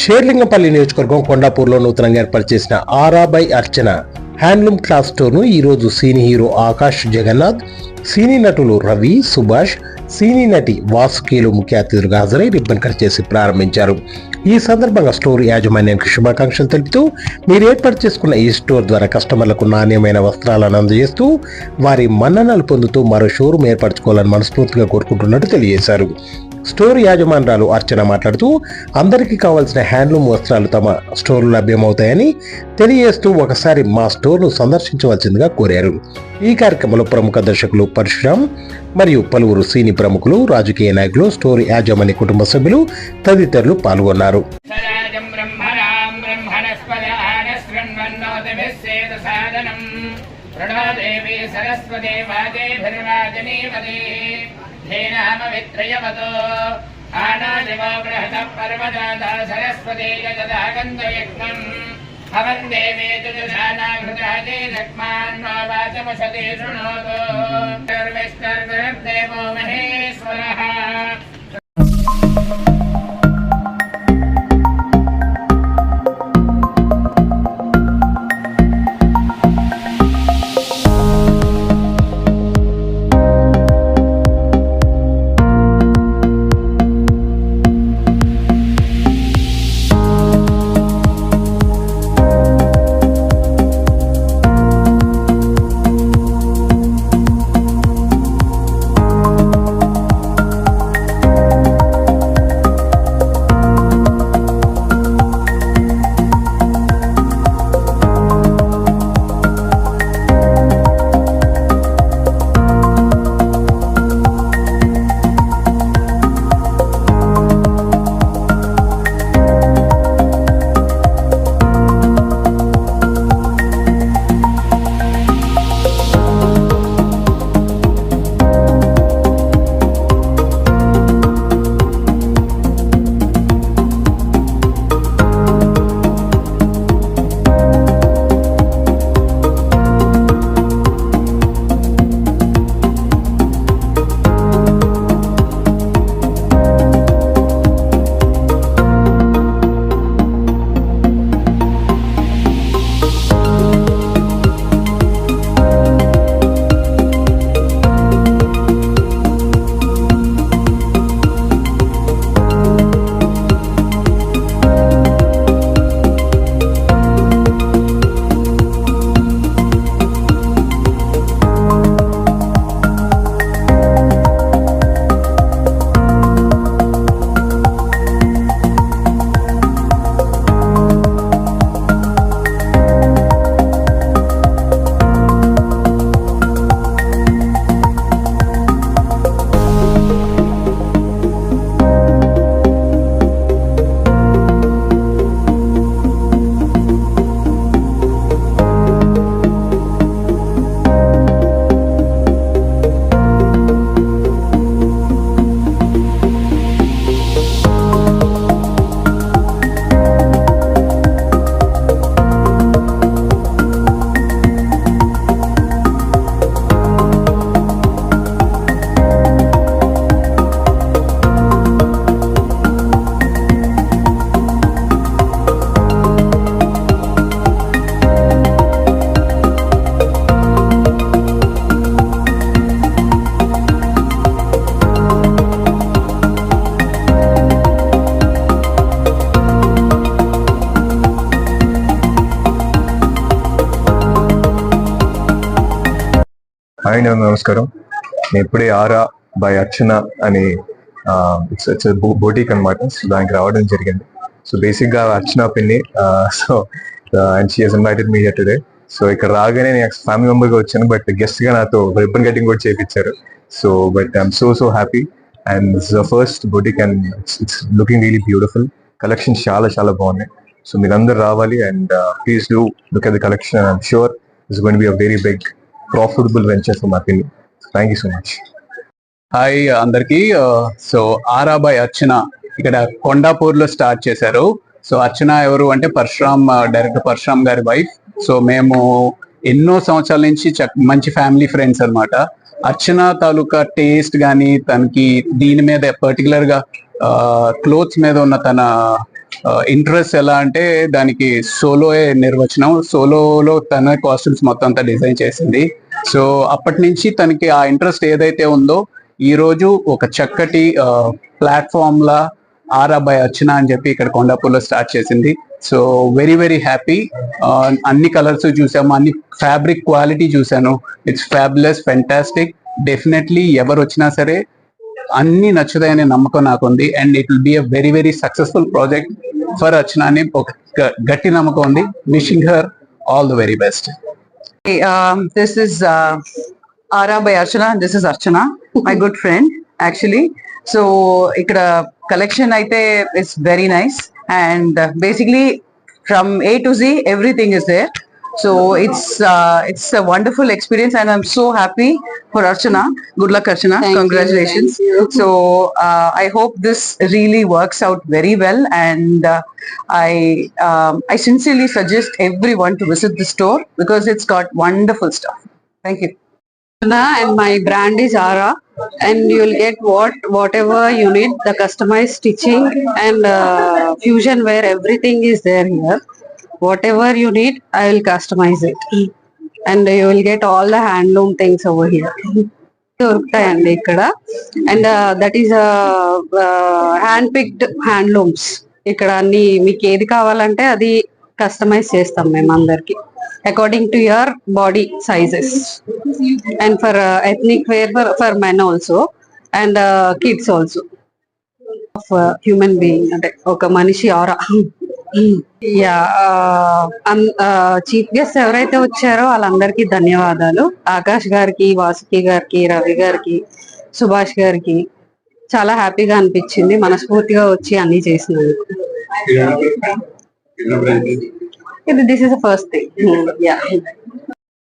షేర్లింగంపల్లి నియోజకవర్గం కొండాపూర్లో నూతనంగా ఏర్పాటు చేసిన ఆరా బై అర్చన హ్యాండ్లూమ్ క్లాత్ స్టోర్ను ఈరోజు సినీ హీరో ఆకాష్ జగన్నాథ్, సినీ నటులు రవి, సుభాష్, సినీ నటి వాసుకీలు ముఖ్య అతిథులుగా హాజరై రిబ్బన్ కట్ చేసి ప్రారంభించారు. ఈ సందర్భంగా స్టోర్ యాజమాన్యానికి శుభాకాంక్షలు తెలుపుతూ మీరు ఏర్పాటు చేసుకున్న ఈ స్టోర్ ద్వారా కస్టమర్లకు నాణ్యమైన వస్త్రాలను అందజేస్తూ వారి మన్ననలు పొందుతూ మరో షోరూమ్ ఏర్పరచుకోవాలని మనస్ఫూర్తిగా కోరుకుంటున్నట్టు తెలియజేశారు. స్టోర్ యాజమానురాలు అర్చన మాట్లాడుతూ అందరికీ కావాల్సిన హ్యాండ్లూమ్ వస్త్రాలు తమ స్టోర్లో లభ్యమవుతాయని తెలియజేస్తూ ఒకసారి మా స్టోర్ను సందర్శించవలసిందిగా కోరారు. ఈ కార్యక్రమంలో ప్రముఖ దర్శకులు పరశురామ్ మరియు పలువురు సినీ ప్రముఖులు, రాజకీయ నాయకులు, స్టోర్ యాజమాన్య కుటుంబ సభ్యులు తదితరులు పాల్గొన్నారు. ధేనామవిత్రయవతో ఆనాదివో బృహతః పర్వదాదా సరస్వతే యజదాగంధయజ్ఞం హవం దేవేతు జధానాఘృతాదే లక్ష్మాన్నో వాచమసతే శృణోతు సర్వేశ్వరదేవో మహేశ్వరః. హాయ్, నమస్కారం. నేను ఇప్పుడే ఆరా బై అర్చన అని ఇట్స్ బోటిక్ అనమాట. సో దానికి రావడం జరిగింది. సో బేసిక్గా అర్చన పిన్ని, so and she has invited me here today. So ఇక్కడ రాగానే నేను ఫ్యామిలీ మెంబర్గా వచ్చాను, బట్ గెస్ట్గా నాతో రిబ్బన్ కటింగ్ కూడా చేయించారు. So but I'm so happy and this is the first boutique and it's looking really beautiful. Collections చాలా బాగున్నాయి. సో మీరందరూ రావాలి and please do look at the collection. I'm sure it's going to be a very big profitable venture for my పిన్ని. Thank you so much. Hi అందరికి. So Ara by Archana ఇక్కడ కొండాపూర్ లో start చేశారు. So అర్చన ఎవరు అంటే పరశురామ్, డైరెక్టర్ పరశురామ్ గారి వైఫ్. సో మేము ఎన్నో సంవత్సరాల నుంచి మంచి ఫ్యామిలీ ఫ్రెండ్స్ అన్నమాట. అర్చన తాలూకా టేస్ట్ కానీ తనకి దీని మీద పర్టికులర్ గా క్లోత్స్ మీద ఉన్న తన ఇంట్రెస్ట్ ఎలా అంటే దానికి సోలోయే నిర్వచనం. సోలోలో తన కాస్ట్యూమ్స్ మొత్తం అంతా డిజైన్ చేసింది. సో అప్పటి నుంచి తనకి ఆ ఇంట్రెస్ట్ ఏదైతే ఉందో ఈ రోజు ఒక చక్కటి ప్లాట్ఫామ్ లా ఆరా బై అర్చన అని చెప్పి ఇక్కడ కొండాపూర్లో స్టార్ట్ చేసింది. So very very happy. అన్ని కలర్స్ చూసాము, అన్ని ఫ్యాబ్రిక్ క్వాలిటీ చూసాను. It's fabulous, fantastic. డెఫినెట్లీ ఎవరు వచ్చినా సరే అన్ని నచ్చుతాయనే నమ్మకం నాకు ఉంది. And it will be a very very successful project for Archana అని ఒక గట్టి నమ్మకం ఉంది. Wishing her all the very best. This is Ara by Archana, and this is Archana, my good friend actually. So ikkada collection aithe is very nice, and basically from A to Z everything is there. So it's a wonderful experience, and I'm so happy for Archana. Good luck, Archana. Congratulations. So I hope this really works out very well, and I sincerely suggest everyone to visit the store because it's got wonderful stuff. Thank you. And my brand is Ara, and you'll get whatever you need, the customized stitching and fusion wear, everything is there here. Whatever you need, I will customize it, and you will get all the handloom things over here. దొరుకుతాయండి ఇక్కడ, and that is hand picked handlooms. ఇక్కడ అన్ని మీకు ఏది కావాలంటే అది customise చేస్తాం మేము అందరికి according to your body sizes, and for ethnic wear for men also and kids also. Of human being అంటే ఒక మనిషి ఆరా. యా, చీఫ్ గెస్ట్ ఎవరైతే వచ్చారో వాళ్ళందరికీ ధన్యవాదాలు. ఆకాష్ గారికి, వాసుకి గారికి, రవి గారికి, సుభాష్ గారికి చాలా హ్యాపీగా అనిపించింది మనస్ఫూర్తిగా వచ్చి అన్ని చేసినందుకు. This is the first thing. Yeah.